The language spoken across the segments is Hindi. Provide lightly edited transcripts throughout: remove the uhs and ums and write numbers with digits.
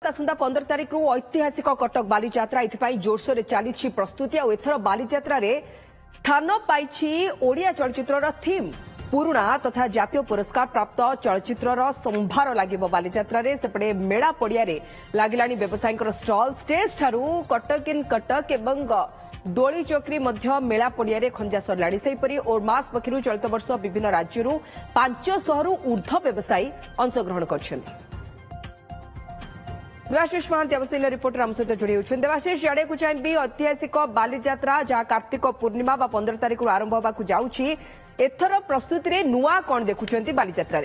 आसंता 15 तारिख रु ऐतिहासिक कटक बालीजात्रा एथपाई जोरसोर चली प्रस्तुति और एथर बालीजात्रा रे स्थान पाई ओडिया चलचित्र थीम पुराणा तथा जातीय पुरस्कार प्राप्त चलचित्र संभार लगे बालीजात्रा रे सेपटे मेला पड़िया लगिलानी व्यवसायी स्टल स्टेज ठारू कटक इन कटक एवं दोली चौकरी मेला पड़िया खंजा सरलाणी सेहीपरि ओरमास पक्षर चलित वर्ष विभिन्न राज्यों 500 रु ऊर्ध्व व्यवसायी अंशग्रहण कर देवाशीष महांती अवसर रिपोर्टर आम सहित जोड़ी होती देवाशीष जाड़े को चाहिए ऐतिहासिक बालीजात्रा जहाँ कार्तिक पूर्णिमा 15 तारिख आरंभ होगा जाऊँगी एथर प्रस्तुति रे नुआ कौन देखुंट बालीजात्रा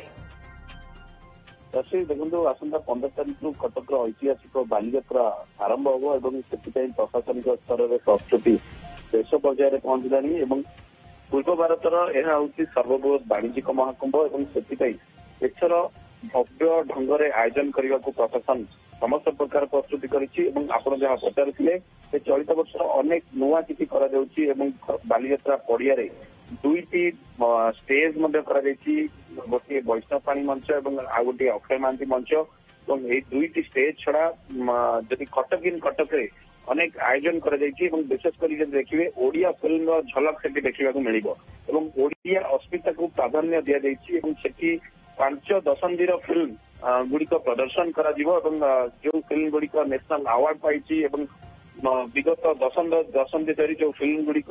देखो आसंता 15 तारिख कटक ऐतिहासिक बालीजात्रा आरंभ हम प्रशासनिक स्तर में प्रस्तुति शेष पर्यायर पहुंचलानी पूर्व भारतर यह हूँ सर्वबृहत वाणिज्यिक महाकुंभ एथर भव्य ढंग आयोजन करने को प्रशासन समस्त प्रकार प्रस्तुति कर जहाँ पचारे चलित वर्ष अनेक नुआ किसी बालीजात्रा पड़िया दुईटी स्टेज गोटे वैष्णव पाणी मंच और आ गोटे अक्षय महांती मंच और दुईटी स्टेज छड़ा जदि कटक इन कटक अनेक आयोजन कर विशेषकर देखिए ओडिया फिल्म झलक से देखा मिल ओडिया अस्मिता को प्राधान्य दि जाइए 5 दशंधि फिल्म गुड़िक प्रदर्शन करा जो फिल्म गुड़िक नेशनल अवार्ड पाई विगत दशंधि धरी जो फिल्म गुड़िक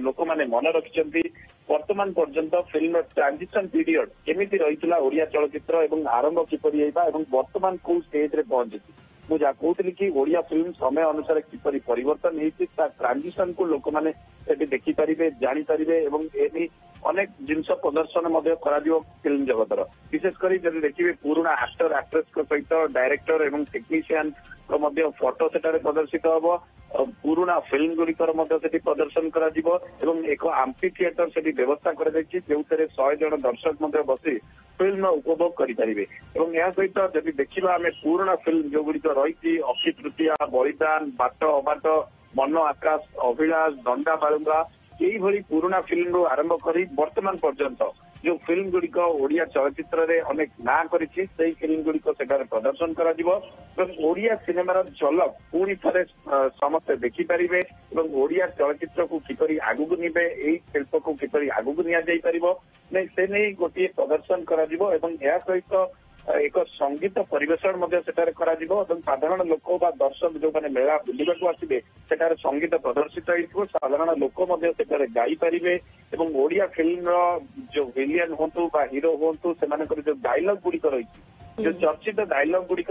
लोक मैंने मन रखिंट वर्तमान पर्यंत फिल्म ट्रांजिशन पीरियड केमिति रही ओडिया चलचित्र आरंभ किपरि वर्तमान को स्टेज रे पहुंची मुझे कहती कि ओडिया फिल्म समय अनुसार किपरि परिवर्तन होती ट्रांजिशन को लोक मैंने देखिपारे जानीपारे अनेक जिनस प्रदर्शन फिल्म जगतर विशेषकर जब देखिए पुराना एक्टर एक्ट्रेस सहित डायरेक्टर एवं टेक्नीशियन फोटो से प्रदर्शित हम पुराना फिल्म गुड़िकर प्रदर्शन कर एक आम्फी थिएटर से व्यवस्था कर जो 100 जन दर्शक बसी फिल्म उपभोग करेंगे सहित जब देखा आम पुराना फिल्म जो गुड़िक रही अक्षय तृतीया बलिदान बाट अबाट मन आकाश अभिलाष दंडा बालुंगा यही पुराना फिल्म रू आरंभ कर वर्तमान पर्यंत जो फिल्म गुड़िक ओडिया चलचित्र रे अनेक ना करी फिल्म गुड़िक प्रदर्शन ओडिया सिनेमार झलक पुणी थे समस्ते देखिपारे ओडिया चलचित्र को किपरि आगु निबे एई शिल्प को किपरि आगु निया जाई परिबो से नहीं गोटे प्रदर्शन करा सहित एक संगीत परिवेषण साधारण लोक दर्शक जो मैंने मेला बुलवाक आसवे सेठार संगीत प्रदर्शित हो साधारण लोक गाई पारे ओडिया फिल्म जो विलियन हूँ हीरो हूँ से जो डायलॉग गुड़िक रही जो चर्चित डायलॉग गुड़िक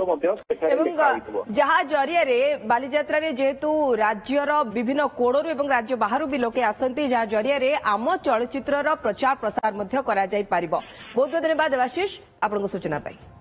जहाँ जरिया बालीजात्रा जेहेतु राज्यर विभिन्न कोणरू एवं राज्य बाहर भी लोके आसती जहाँ जरिया आम चलचित्र प्रचार प्रसार बहुत बहुत धन्यवाद देवाशीष आपन सूचना पाई।